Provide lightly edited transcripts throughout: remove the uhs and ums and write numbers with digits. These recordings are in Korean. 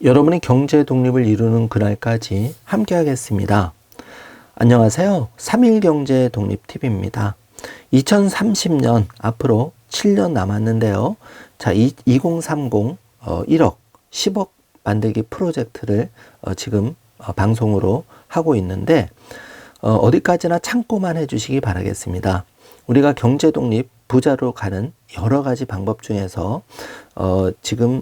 여러분이 경제 독립을 이루는 그날까지 함께 하겠습니다. 안녕하세요. 3일 경제 독립 TV입니다. 2030년 앞으로 7년 남았는데요. 자, 2030 1억, 10억 만들기 프로젝트를 지금 방송으로 하고 있는데 어디까지나 참고만 해주시기 바라겠습니다. 우리가 경제 독립, 부자로 가는 여러 가지 방법 중에서 지금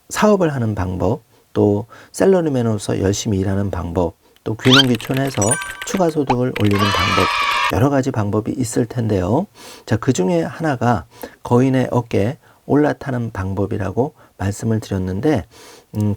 사업을 하는 방법, 또 샐러리맨으로서 열심히 일하는 방법, 또 귀농귀촌해서 추가 소득을 올리는 방법, 여러 가지 방법이 있을 텐데요. 자, 그 중에 하나가 거인의 어깨에 올라타는 방법이라고 말씀을 드렸는데,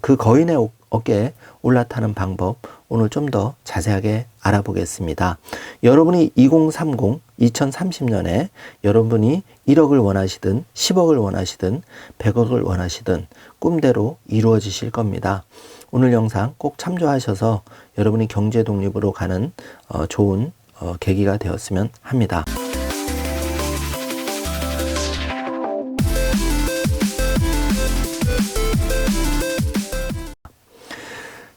그 거인의 어깨에 올라타는 방법 오늘 좀 더 자세하게 알아보겠습니다. 여러분이 2030, 2030년에 여러분이 1억을 원하시든 10억을 원하시든 100억을 원하시든 꿈대로 이루어지실 겁니다. 오늘 영상 꼭 참조하셔서 여러분이 경제 독립으로 가는 좋은 계기가 되었으면 합니다.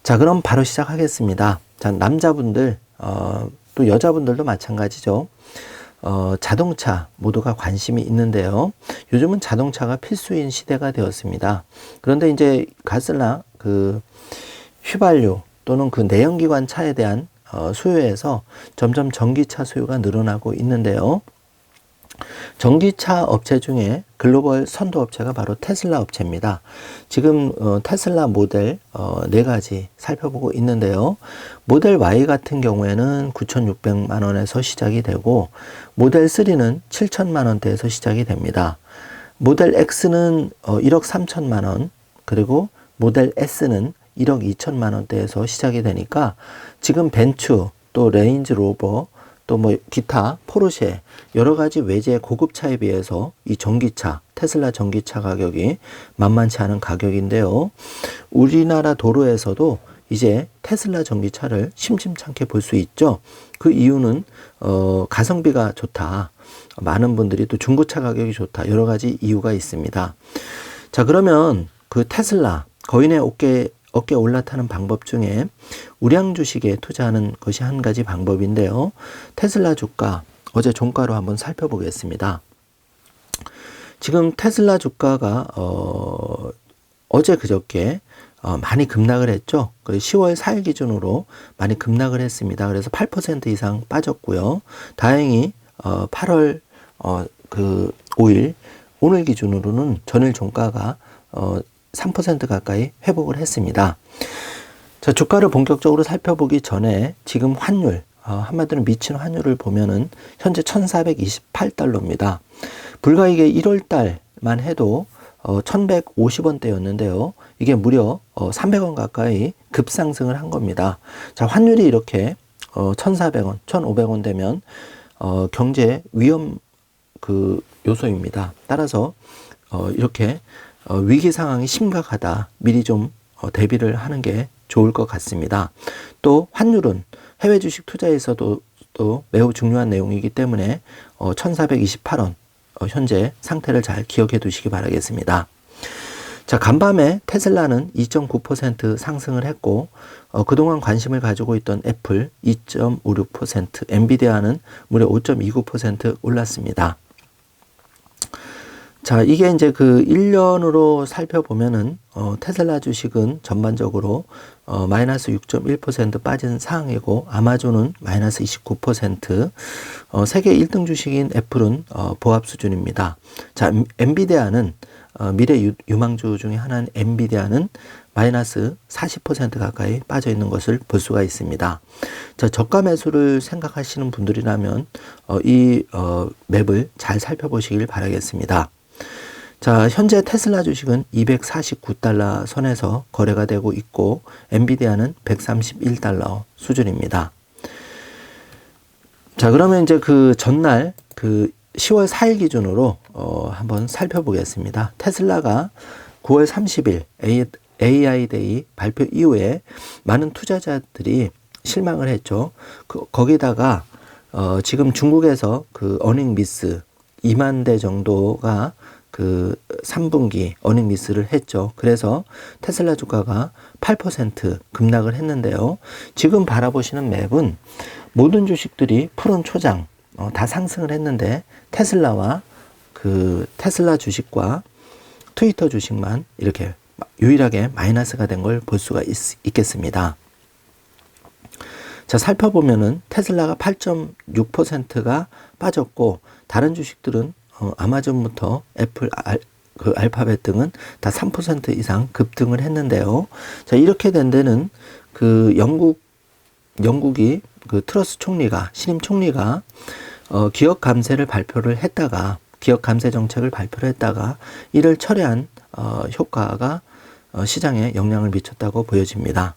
자, 그럼 바로 시작하겠습니다. 자, 남자분들, 또 여자분들도 마찬가지죠. 자동차 모두가 관심이 있는데요. 요즘은 자동차가 필수인 시대가 되었습니다. 그런데 이제 가스나 그 휘발유 또는 그 내연기관 차에 대한 수요에서 점점 전기차 수요가 늘어나고 있는데요. 전기차 업체 중에 글로벌 선도 업체가 바로 테슬라 업체입니다. 지금 테슬라 모델 4가지 살펴보고 있는데요. 모델 Y 같은 경우에는 9,600만 원에서 시작이 되고 모델 3는 7천만 원대에서 시작이 됩니다. 모델 X는 1억 3천만 원, 그리고 모델 S는 1억 2천만 원대에서 시작이 되니까 지금 벤츠, 또 레인지 로버, 또 뭐 기타 포르쉐 여러 가지 외제 고급차에 비해서 이 전기차, 테슬라 전기차 가격이 만만치 않은 가격인데요. 우리나라 도로에서도 이제 테슬라 전기차를 심심찮게 볼 수 있죠. 그 이유는 가성비가 좋다. 많은 분들이 또 중고차 가격이 좋다. 여러 가지 이유가 있습니다. 자, 그러면 그 테슬라 거인의 어깨에 올라타는 방법 중에 우량 주식에 투자하는 것이 한 가지 방법인데요. 테슬라 주가 어제 종가로 한번 살펴보겠습니다. 지금 테슬라 주가가 어제 그저께 많이 급락을 했죠. 10월 4일 기준으로 많이 급락을 했습니다. 그래서 8% 이상 빠졌고요. 다행히 8월 5일 오늘 기준으로는 전일 종가가 3% 가까이 회복을 했습니다. 자, 주가를 본격적으로 살펴보기 전에 지금 환율, 한마디로 미친 환율을 보면은 현재 1,428달러입니다. 불과 이게 1월 달만 해도 1,150원대였는데요. 이게 무려 300원 가까이 급상승을 한 겁니다. 자, 환율이 이렇게 1,400원, 1,500원 되면 경제 위험 요소입니다. 따라서 이렇게 위기 상황이 심각하다. 미리 좀 대비를 하는 게 좋을 것 같습니다. 또 환율은 해외 주식 투자에서도 또 매우 중요한 내용이기 때문에 1,428원 현재 상태를 잘 기억해 두시기 바라겠습니다. 자, 간밤에 테슬라는 2.9% 상승을 했고 그동안 관심을 가지고 있던 애플 2.56%, 엔비디아는 무려 5.29% 올랐습니다. 자, 이게 이제 그 1년으로 살펴보면은, 테슬라 주식은 전반적으로, 마이너스 6.1% 빠진 상황이고, 아마존은 마이너스 29%, 세계 1등 주식인 애플은, 보합 수준입니다. 자, 엔비디아는, 미래 유망주 중에 하나인 엔비디아는 마이너스 40% 가까이 빠져 있는 것을 볼 수가 있습니다. 자, 저가 매수를 생각하시는 분들이라면, 이 맵을 잘 살펴보시길 바라겠습니다. 자, 현재 테슬라 주식은 249달러 선에서 거래가 되고 있고 엔비디아는 131달러 수준입니다. 자, 그러면 이제 그 전날 10월 4일 기준으로 한번 살펴보겠습니다. 테슬라가 9월 30일 AI 데이 발표 이후에 많은 투자자들이 실망을 했죠. 거기다가 지금 중국에서 그 어닝 미스 2만 대 정도가 그 3분기 어닝 미스를 했죠. 그래서 테슬라 주가가 8% 급락을 했는데요. 지금 바라보시는 맵은 모든 주식들이 푸른 초장 다 상승을 했는데 테슬라와 그 테슬라 주식과 트위터 주식만 이렇게 유일하게 마이너스가 된 걸 볼 수가 있겠습니다. 자, 살펴보면은 테슬라가 8.6%가 빠졌고 다른 주식들은 아마존부터 애플, 그 알파벳 등은 다 3% 이상 급등을 했는데요. 자, 이렇게 된 데는 그 영국이 그 트러스 총리가, 신임 총리가 기업 감세를 발표를 했다가 기업 감세 정책을 발표를 했다가 이를 철회한 효과가 시장에 영향을 미쳤다고 보여집니다.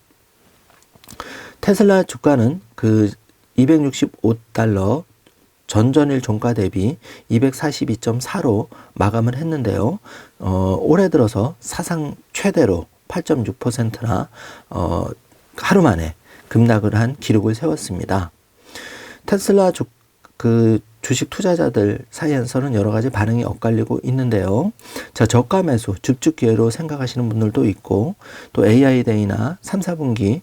테슬라 주가는 그 265달러 전전일 종가 대비 242.4로 마감을 했는데요. 올해 들어서 사상 최대로 8.6%나 하루 만에 급락을 한 기록을 세웠습니다. 테슬라 주식 투자자들 사이에서는 여러 가지 반응이 엇갈리고 있는데요. 자, 저가 매수, 줍줍 기회로 생각하시는 분들도 있고, 또 AI 데이나 3, 4분기,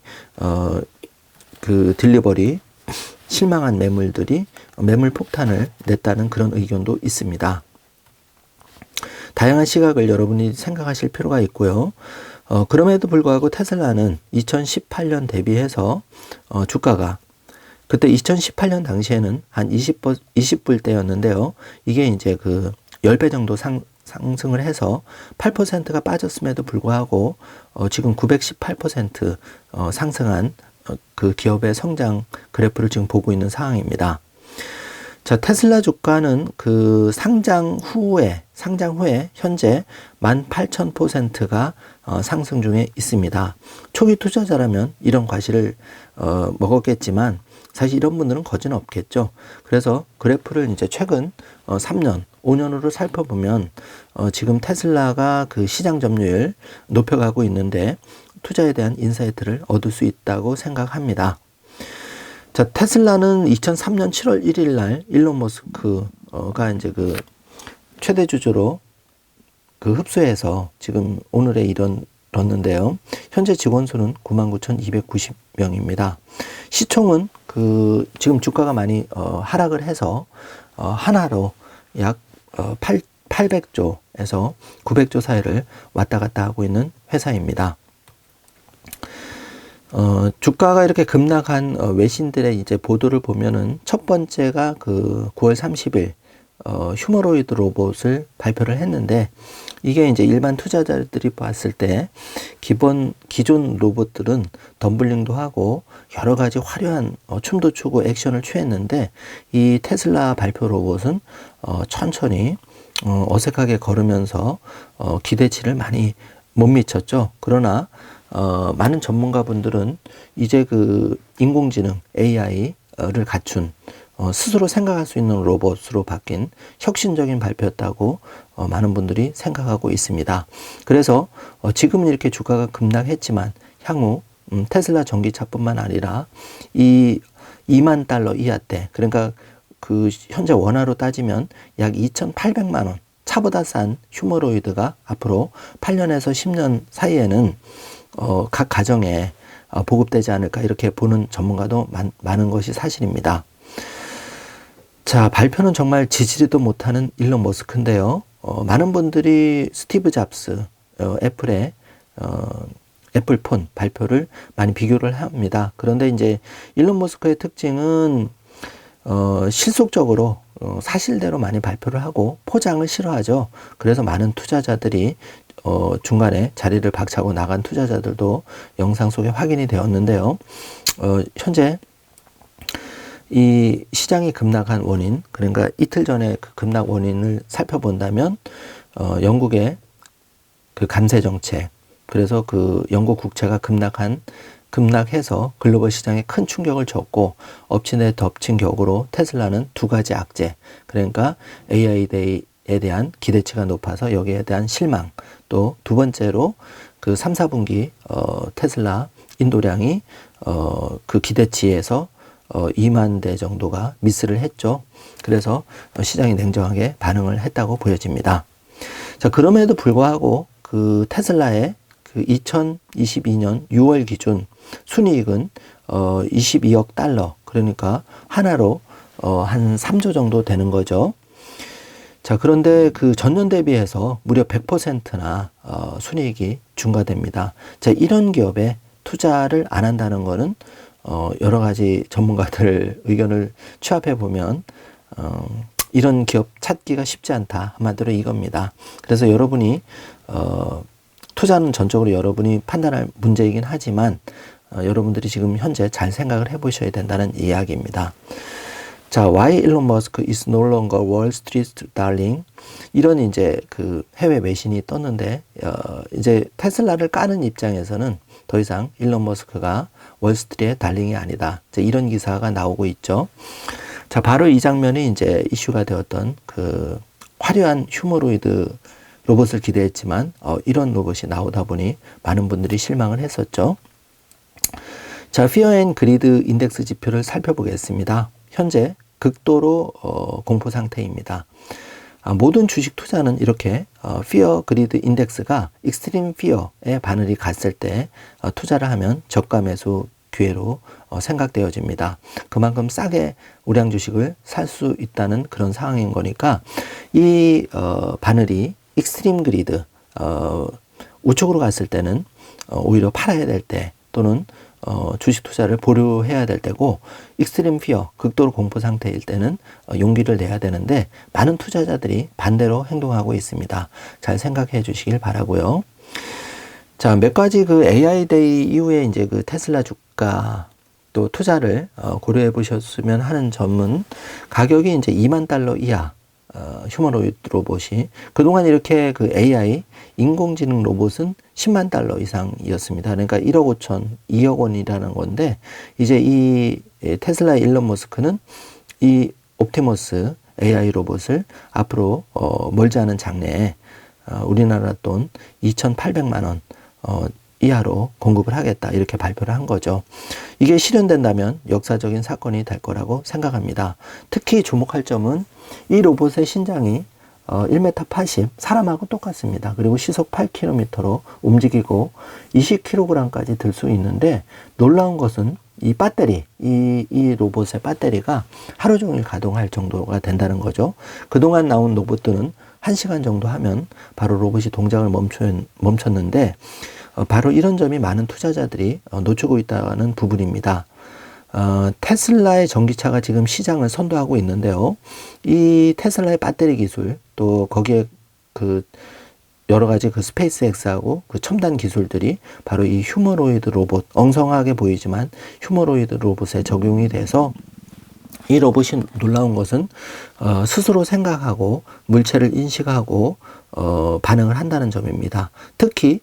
그 딜리버리, 실망한 매물들이 매물 폭탄을 냈다는 그런 의견도 있습니다. 다양한 시각을 여러분이 생각하실 필요가 있고요. 그럼에도 불구하고 테슬라는 2018년 대비해서 주가가 그때 2018년 당시에는 한 20불대였는데요. 이게 이제 그 10배 정도 상승을 해서 8%가 빠졌음에도 불구하고 지금 918% 상승한 그 기업의 성장 그래프를 지금 보고 있는 상황입니다. 자, 테슬라 주가는 그 상장 후에 현재 18,000%가 상승 중에 있습니다. 초기 투자자라면 이런 과실을 먹었겠지만 사실 이런 분들은 거지는 없겠죠. 그래서 그래프를 이제 최근 3년, 5년으로 살펴보면 지금 테슬라가 그 시장 점유율 높여가고 있는데 투자에 대한 인사이트를 얻을 수 있다고 생각합니다. 자, 테슬라는 2003년 7월 1일 날 일론 머스크가 이제 그 최대 주주로 그 흡수해서 지금 오늘에 이르렀는데요. 현재 직원 수는 99,290명입니다. 시총은 그 지금 주가가 많이 하락을 해서 하나로 약 800조에서 900조 사이를 왔다 갔다 하고 있는 회사입니다. 주가가 이렇게 급락한 외신들의 이제 보도를 보면은 첫 번째가 그 9월 30일 휴머로이드 로봇을 발표를 했는데 이게 이제 일반 투자자들이 봤을 때 기존 로봇들은 덤블링도 하고 여러 가지 화려한 춤도 추고 액션을 취했는데 이 테슬라 발표 로봇은 천천히 어색하게 걸으면서 기대치를 많이 못 미쳤죠. 그러나 많은 전문가분들은 이제 그 인공지능 AI를 갖춘 스스로 생각할 수 있는 로봇으로 바뀐 혁신적인 발표였다고 많은 분들이 생각하고 있습니다. 그래서 지금은 이렇게 주가가 급락했지만 향후 테슬라 전기차뿐만 아니라 이 2만 달러 이하대, 그러니까 그 현재 원화로 따지면 약 2,800만 원 차보다 싼 휴머로이드가 앞으로 8년에서 10년 사이에는 각 가정에 보급되지 않을까 이렇게 보는 전문가도 많은 것이 사실입니다. 자, 발표는 정말 지지리도 못하는 일론 머스크인데요. 많은 분들이 스티브 잡스, 애플의 애플폰 발표를 많이 비교를 합니다. 그런데 이제 일론 머스크의 특징은 실속적으로 사실대로 많이 발표를 하고 포장을 싫어하죠. 그래서 많은 투자자들이 중간에 자리를 박차고 나간 투자자들도 영상 속에 확인이 되었는데요. 현재 이 시장이 급락한 원인, 그러니까 이틀 전에 그 급락 원인을 살펴본다면 영국의 그 감세 정책, 그래서 그 영국 국채가 급락해서 글로벌 시장에 큰 충격을 줬고 엎친 데 덮친 격으로 테슬라는 두 가지 악재, 그러니까 AI 데이에 대한 기대치가 높아서 여기에 대한 실망, 또 두 번째로 그 3, 4분기 테슬라 인도량이 그 기대치에서 2만 대 정도가 미스를 했죠. 그래서 시장이 냉정하게 반응을 했다고 보여집니다. 자, 그럼에도 불구하고 그 테슬라의 그 2022년 6월 기준 순이익은 22억 달러, 그러니까 하나로 한 3조 정도 되는 거죠. 자, 그런데 그 전년 대비해서 무려 100%나 순이익이 증가됩니다. 자, 이런 기업에 투자를 안 한다는 거는 여러 가지 전문가들 의견을 취합해 보면 이런 기업 찾기가 쉽지 않다, 한마디로 이겁니다. 그래서 여러분이 투자는 전적으로 여러분이 판단할 문제이긴 하지만 여러분들이 지금 현재 잘 생각을 해 보셔야 된다는 이야기입니다. 자, why Elon Musk is no longer Wall Street darling? 이런 이제 그 해외 외신이 떴는데, 이제 테슬라를 까는 입장에서는 더 이상 일론 머스크가 월스트리트의 달링이 아니다, 이제 이런 기사가 나오고 있죠. 자, 바로 이 장면이 이제 이슈가 되었던 그 화려한 휴머로이드 로봇을 기대했지만, 이런 로봇이 나오다 보니 많은 분들이 실망을 했었죠. 자, Fear and Greed 인덱스 지표를 살펴보겠습니다. 현재 극도로 공포 상태입니다. 모든 주식 투자는 이렇게 Fear Greed 인덱스가 Extreme Fear의 바늘이 갔을 때 투자를 하면 저가 매수 기회로 생각되어집니다. 그만큼 싸게 우량 주식을 살 수 있다는 그런 상황인 거니까 이 바늘이 Extreme Greed 우측으로 갔을 때는 오히려 팔아야 될 때, 또는 주식 투자를 보류해야 될 때고, 익스트림 피어, 극도로 공포 상태일 때는 용기를 내야 되는데 많은 투자자들이 반대로 행동하고 있습니다. 잘 생각해 주시길 바라고요. 자, 몇 가지 그 AI 데이 이후에 이제 그 테슬라 주가 또 투자를 고려해 보셨으면 하는 점은, 가격이 이제 2만 달러 이하 휴머노이드 로봇이, 그동안 이렇게 그 AI 인공지능 로봇은 10만 달러 이상이었습니다. 그러니까 1억 5천, 2억 원이라는 건데, 이제 이 테슬라 일론 머스크는 이 옵티머스 AI 로봇을 앞으로 멀지 않은 장래에 우리나라 돈 2,800만 원 이하로 공급을 하겠다, 이렇게 발표를 한 거죠. 이게 실현된다면 역사적인 사건이 될 거라고 생각합니다. 특히 주목할 점은 이 로봇의 신장이 1m 80, 사람하고 똑같습니다. 그리고 시속 8km로 움직이고 20kg까지 들 수 있는데, 놀라운 것은 이 배터리, 이 로봇의 배터리가 하루 종일 가동할 정도가 된다는 거죠. 그동안 나온 로봇들은 1시간 정도 하면 바로 로봇이 동작을 멈췄는데, 바로 이런 점이 많은 투자자들이 놓치고 있다는 부분입니다. 테슬라의 전기차가 지금 시장을 선도하고 있는데요. 이 테슬라의 배터리 기술, 또 거기에 그 여러 가지 그 스페이스X하고 그 첨단 기술들이 바로 이 휴머노이드 로봇, 엉성하게 보이지만 휴머노이드 로봇에 적용이 돼서, 이 로봇이 놀라운 것은 스스로 생각하고 물체를 인식하고 반응을 한다는 점입니다. 특히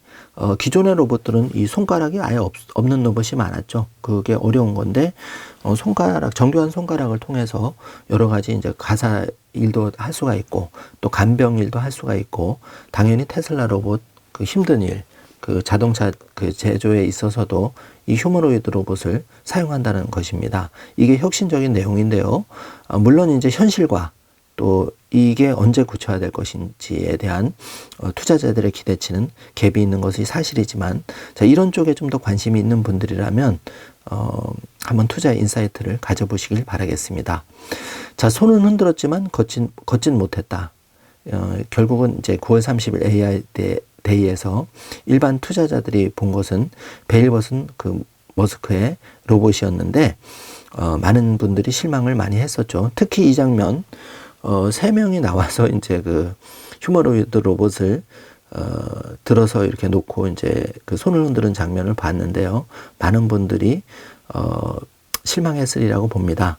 기존의 로봇들은 이 손가락이 아예 없는 로봇이 많았죠. 그게 어려운 건데, 정교한 손가락을 통해서 여러 가지 이제 가사 일도 할 수가 있고, 또 간병 일도 할 수가 있고, 당연히 테슬라 로봇 그 힘든 일, 그 자동차 그 제조에 있어서도 이 휴머노이드 로봇을 사용한다는 것입니다. 이게 혁신적인 내용인데요. 물론 이제 현실과 또 이게 언제 구체화될 것인지에 대한 투자자들의 기대치는 갭이 있는 것이 사실이지만, 자, 이런 쪽에 좀 더 관심이 있는 분들이라면 한번 투자 인사이트를 가져보시길 바라겠습니다. 자, 손은 흔들었지만 걷진 못했다. 결국은 이제 9월 30일 AI 데이에서 일반 투자자들이 본 것은 베일벗은 그 머스크의 로봇이었는데, 많은 분들이 실망을 많이 했었죠. 특히 이 장면, 3명이 나와서 이제 그 휴머노이드 로봇을 들어서 이렇게 놓고 이제 그 손을 흔드는 장면을 봤는데요. 많은 분들이 실망했으리라고 봅니다.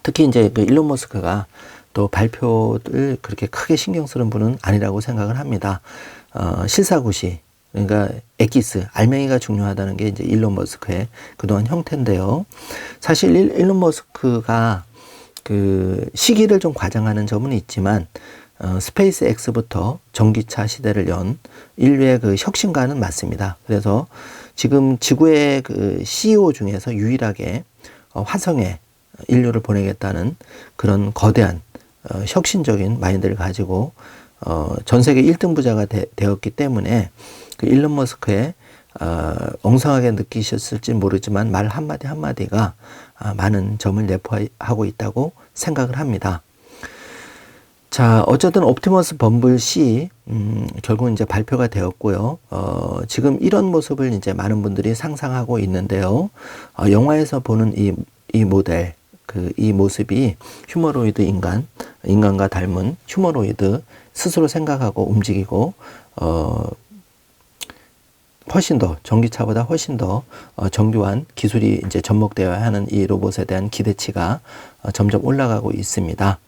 특히 이제 그 일론 머스크가 또 발표를 그렇게 크게 신경 쓰는 분은 아니라고 생각을 합니다. 실사구시, 그러니까 엑기스, 알맹이가 중요하다는 게 이제 일론 머스크의 그동안 형태인데요. 사실 일론 머스크가 그 시기를 좀 과장하는 점은 있지만, 스페이스 X부터 전기차 시대를 연 인류의 그 혁신가는 맞습니다. 그래서 지금 지구의 그 CEO 중에서 유일하게 화성에 인류를 보내겠다는 그런 거대한 혁신적인 마인드를 가지고 전 세계 1등 부자가 되었기 때문에 그 일론 머스크의 엉성하게 느끼셨을지 모르지만 말 한마디 한마디가 많은 점을 내포하고 있다고 생각을 합니다. 자, 어쨌든 옵티머스 범블 C, 결국 이제 발표가 되었고요. 지금 이런 모습을 이제 많은 분들이 상상하고 있는데요. 영화에서 보는 이 모델, 이 모습이 휴머노이드 인간과 닮은 휴머노이드, 스스로 생각하고 움직이고, 훨씬 더, 전기차보다 훨씬 더 정교한 기술이 이제 접목되어야 하는 이 로봇에 대한 기대치가 점점 올라가고 있습니다.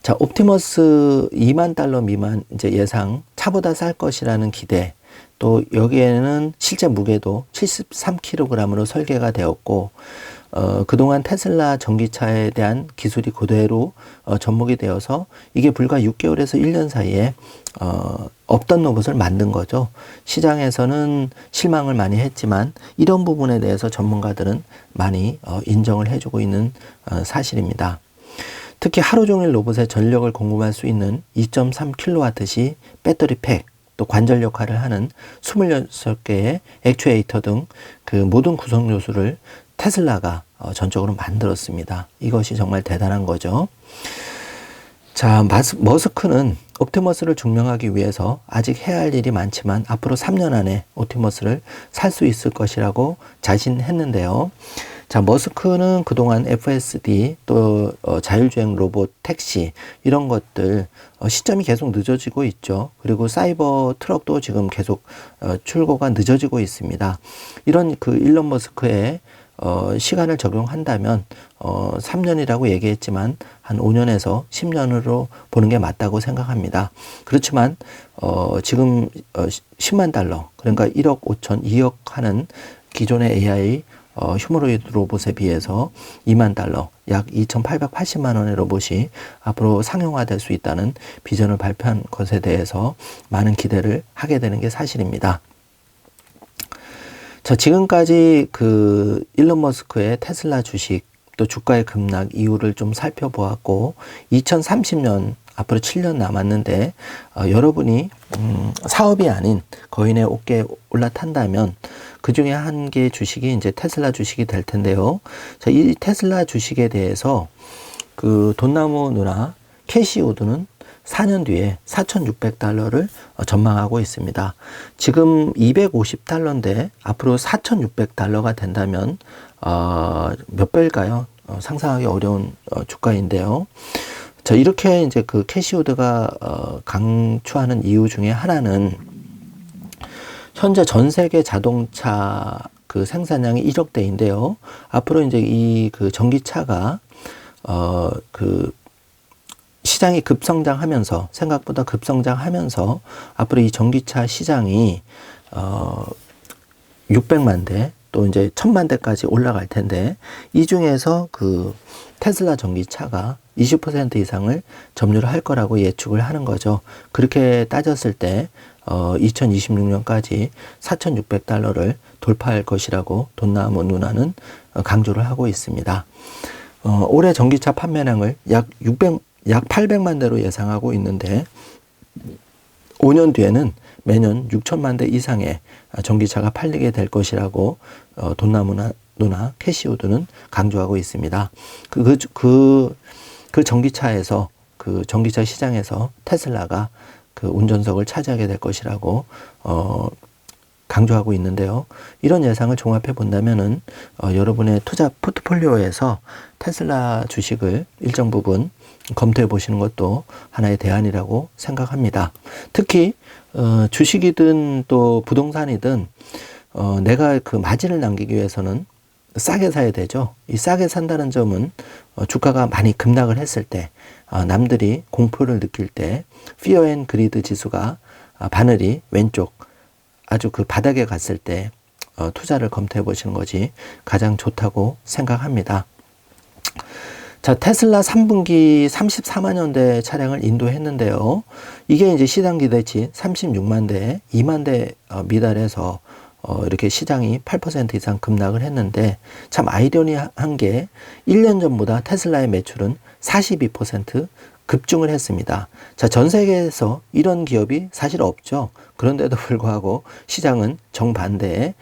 자, 옵티머스 $20,000 미만 이제 예상, 차보다 쌀 것이라는 기대, 또 여기에는 실제 무게도 73kg으로 설계가 되었고, 그동안 테슬라 전기차에 대한 기술이 그대로 접목이 되어서 이게 불과 6개월에서 1년 사이에 없던 로봇을 만든 거죠. 시장에서는 실망을 많이 했지만 이런 부분에 대해서 전문가들은 많이 인정을 해주고 있는 사실입니다. 특히 하루 종일 로봇에 전력을 공급할 수 있는 2.3kW시 배터리 팩, 또 관절 역할을 하는 26개의 액추에이터 등 그 모든 구성 요소를 테슬라가 전적으로 만들었습니다. 이것이 정말 대단한 거죠. 자, 머스크는 옵티머스를 증명하기 위해서 아직 해야 할 일이 많지만 앞으로 3년 안에 옵티머스를 살 수 있을 것이라고 자신했는데요. 자, 머스크는 그동안 FSD 또 자율주행 로봇, 택시 이런 것들 시점이 계속 늦어지고 있죠. 그리고 사이버 트럭도 지금 계속 출고가 늦어지고 있습니다. 이런 그 일론 머스크의 시간을 적용한다면 3년이라고 얘기했지만 한 5년에서 10년으로 보는 게 맞다고 생각합니다. 그렇지만 지금 $100,000 그러니까 1억 5천, 2억 하는 기존의 AI 휴머노이드 로봇에 비해서 $20,000, 약 2,880만 원의 로봇이 앞으로 상용화될 수 있다는 비전을 발표한 것에 대해서 많은 기대를 하게 되는 게 사실입니다. 자, 지금까지 그 일론 머스크의 테슬라 주식 또 주가의 급락 이유를 좀 살펴보았고 2030년 앞으로 7년 남았는데 여러분이 사업이 아닌 거인의 어깨에 올라탄다면 그 중에 한 개의 주식이 이제 테슬라 주식이 될 텐데요. 자, 이 테슬라 주식에 대해서 그 돈나무 누나 캐시 우드는 4년 뒤에 $4,600를 전망하고 있습니다. 지금 $250인데 앞으로 $4,600가 된다면 몇 배일까요? 상상하기 어려운 주가인데요. 자, 이렇게 이제 그 캐시우드가 강추하는 이유 중에 하나는 현재 전 세계 자동차 그 생산량이 1억 대인데요. 앞으로 이제 이 그 전기차가 그 시장이 급성장하면서 생각보다 급성장하면서 앞으로 이 전기차 시장이 600만 대 또 이제 1000만 대까지 올라갈 텐데 이 중에서 그 테슬라 전기차가 20% 이상을 점유를 할 거라고 예측을 하는 거죠. 그렇게 따졌을 때 2026년까지 $4,600를 돌파할 것이라고 돈나무 누나는 강조를 하고 있습니다. 올해 전기차 판매량을 약 800만 대로 예상하고 있는데 5년 뒤에는 매년 6천만 대 이상의 전기차가 팔리게 될 것이라고 돈나무 누나 캐시우드는 강조하고 있습니다. 그 전기차에서 그 전기차 시장에서 테슬라가 그 운전석을 차지하게 될 것이라고 강조하고 있는데요. 이런 예상을 종합해 본다면은 여러분의 투자 포트폴리오에서 테슬라 주식을 일정 부분 검토해 보시는 것도 하나의 대안이라고 생각합니다. 특히 주식이든 또 부동산이든 내가 그 마진을 남기기 위해서는 싸게 사야 되죠. 이 싸게 산다는 점은 주가가 많이 급락을 했을 때 남들이 공포를 느낄 때 피어 앤 그리드 지수가 바늘이 왼쪽 아주 그 바닥에 갔을 때 투자를 검토해 보시는 것이 가장 좋다고 생각합니다. 자, 테슬라 3분기 34만 대 차량을 인도했는데요. 이게 이제 시장 기대치 36만 대, 2만 대 미달해서 이렇게 시장이 8% 이상 급락을 했는데 참 아이러니한 게 1년 전보다 테슬라의 매출은 42% 급증을 했습니다. 자, 전 세계에서 이런 기업이 사실 없죠. 그런데도 불구하고 시장은 정반대의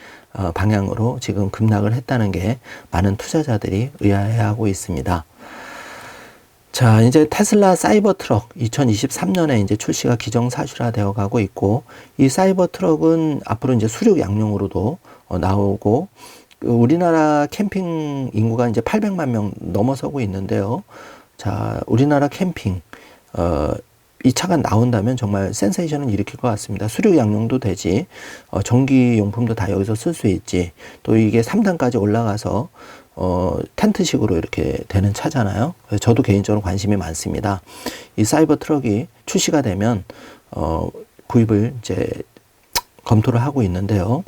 방향으로 지금 급락을 했다는 게 많은 투자자들이 의아해하고 있습니다. 자, 이제 테슬라 사이버 트럭 2023년에 이제 출시가 기정사실화되어 가고 있고, 이 사이버 트럭은 앞으로 이제 수륙 양용으로도 나오고, 우리나라 캠핑 인구가 이제 800만 명 넘어서고 있는데요. 자, 우리나라 캠핑, 이 차가 나온다면 정말 센세이션을 일으킬 것 같습니다. 수륙 양용도 되지, 전기용품도 다 여기서 쓸 수 있지, 또 이게 3단까지 올라가서, 텐트식으로 이렇게 되는 차잖아요. 그래서 저도 개인적으로 관심이 많습니다. 이 사이버 트럭이 출시가 되면, 구입을 이제 검토를 하고 있는데요.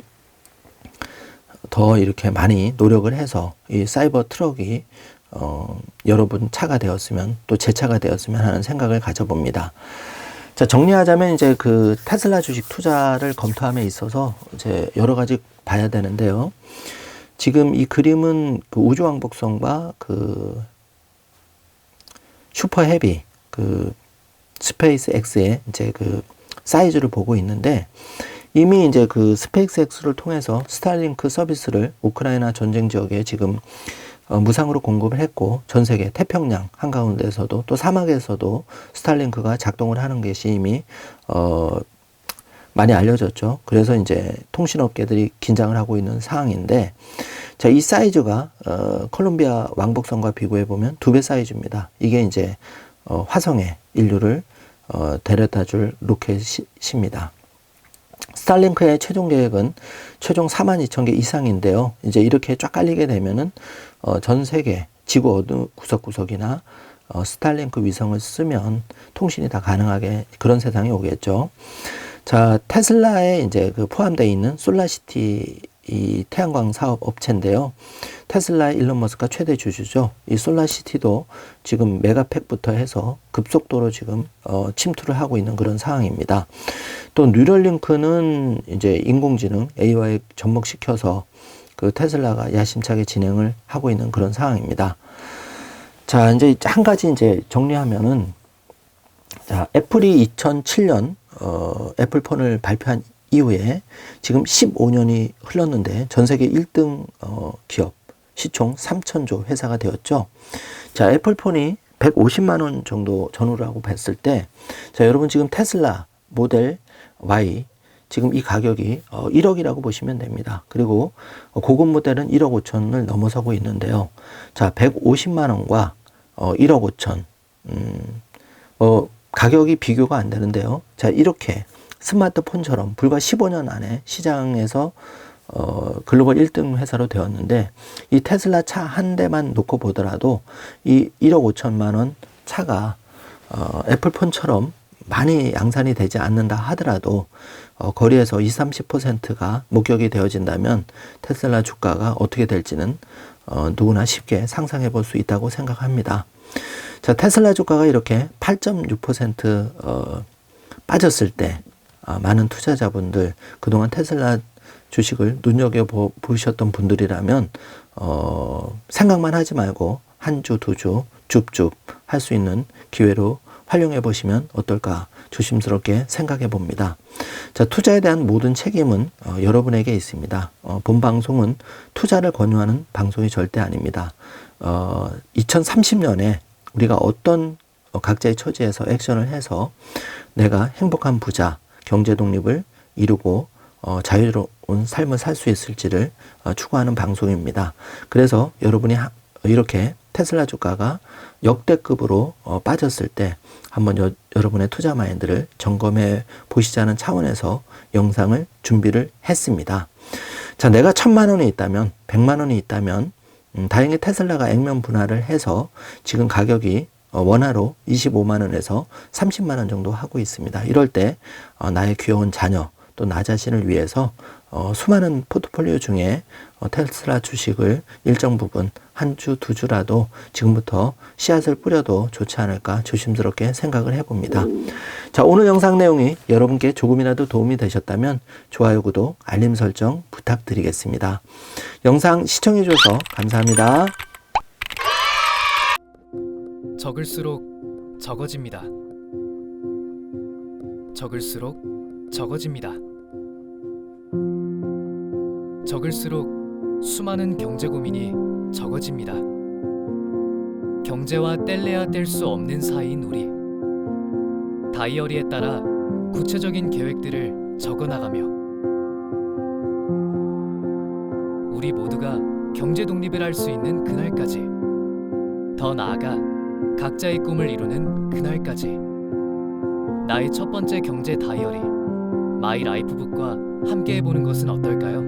더 이렇게 많이 노력을 해서 이 사이버 트럭이 여러분 차가 되었으면, 또 제 차가 되었으면 하는 생각을 가져봅니다. 자, 정리하자면 이제 그 테슬라 주식 투자를 검토함에 있어서 이제 여러 가지 봐야 되는데요. 지금 이 그림은 그 우주왕복선과 그 슈퍼 헤비, 그 스페이스 X의 이제 그 사이즈를 보고 있는데, 이미 이제 그 스페이스 X를 통해서 스타링크 서비스를 우크라이나 전쟁 지역에 지금 무상으로 공급을 했고, 전 세계 태평양 한가운데서도 또 사막에서도 스타링크가 작동을 하는 것이 이미 많이 알려졌죠. 그래서 이제 통신업계들이 긴장을 하고 있는 상황인데, 자, 이 사이즈가 콜롬비아 왕복선과 비교해 보면 2배 사이즈입니다. 이게 이제 화성에 인류를 데려다 줄 로켓입니다. 스타링크의 최종 계획은 최종 42,000개 이상인데요. 이제 이렇게 쫙 깔리게 되면은 전 세계 지구 어느 구석구석이나 스타링크 위성을 쓰면 통신이 다 가능하게, 그런 세상이 오겠죠. 자, 테슬라에 이제 그 포함되어 있는 솔라시티 이 태양광 사업 업체인데요. 테슬라의 일론 머스크가 최대 주주죠. 이 솔라시티도 지금 메가팩부터 해서 급속도로 지금 침투를 하고 있는 그런 상황입니다. 또 뉴럴링크는 이제 인공지능 AI에 접목시켜서 그 테슬라가 야심차게 진행을 하고 있는 그런 상황입니다. 자, 이제 한 가지 이제 정리하면은, 자, 애플이 2007년 애플폰을 발표한 이후에 지금 15년이 흘렀는데 전 세계 1등 기업, 시총 3,000조 회사가 되었죠. 자, 애플폰이 150만 원 정도 전후를 하고 봤을 때, 자, 여러분 지금 테슬라 모델 Y 지금 이 가격이 1억이라고 보시면 됩니다. 그리고 고급 모델은 1억 5천을 넘어서고 있는데요. 자, 150만 원과 1억 5천, 가격이 비교가 안 되는데요. 자, 이렇게 스마트폰처럼 불과 15년 안에 시장에서 글로벌 1등 회사로 되었는데, 이 테슬라 차 한 대만 놓고 보더라도 이 1억 5천만 원 차가 애플폰처럼 많이 양산이 되지 않는다 하더라도 거리에서 20-30%가 목격이 되어진다면 테슬라 주가가 어떻게 될지는 누구나 쉽게 상상해 볼 수 있다고 생각합니다. 자, 테슬라 주가가 이렇게 8.6% 빠졌을 때, 많은 투자자분들, 그동안 테슬라 주식을 눈여겨보셨던 분들이라면 생각만 하지 말고 한 주, 두 주 줍줍 할 수 있는 기회로 활용해 보시면 어떨까 조심스럽게 생각해 봅니다. 자, 투자에 대한 모든 책임은 여러분에게 있습니다. 본 방송은 투자를 권유하는 방송이 절대 아닙니다. 2030년에 우리가 어떤 각자의 처지에서 액션을 해서 내가 행복한 부자, 경제 독립을 이루고 자유로운 삶을 살 수 있을지를 추구하는 방송입니다. 그래서 여러분이 이렇게 테슬라 주가가 역대급으로 빠졌을 때 한번 여러분의 투자 마인드를 점검해 보시자는 차원에서 영상을 준비를 했습니다. 자, 내가 1,000만 원이 있다면, 100만 원이 있다면, 다행히 테슬라가 액면 분할을 해서 지금 가격이 원화로 25만 원에서 30만 원 정도 하고 있습니다. 이럴 때 나의 귀여운 자녀, 또 나 자신을 위해서 수많은 포트폴리오 중에 테슬라 주식을 일정 부분 한 주, 두 주라도 지금부터 씨앗을 뿌려도 좋지 않을까 조심스럽게 생각을 해봅니다. 자, 오늘 영상 내용이 여러분께 조금이라도 도움이 되셨다면 좋아요, 구독, 알림 설정 부탁드리겠습니다. 영상 시청해주셔서 감사합니다. 적을수록 적어집니다. 적을수록 적어집니다. 적을수록 수많은 경제 고민이 적어집니다. 경제와 뗄래야 뗄 수 없는 사이인 우리. 다이어리에 따라 구체적인 계획들을 적어나가며 우리 모두가 경제 독립을 할 수 있는 그날까지, 더 나아가 각자의 꿈을 이루는 그날까지 나의 첫 번째 경제 다이어리 마이 라이프북과 함께 해보는 것은 어떨까요?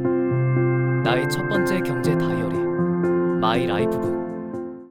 나의 첫 번째 경제 다이어리 마이 라이프북.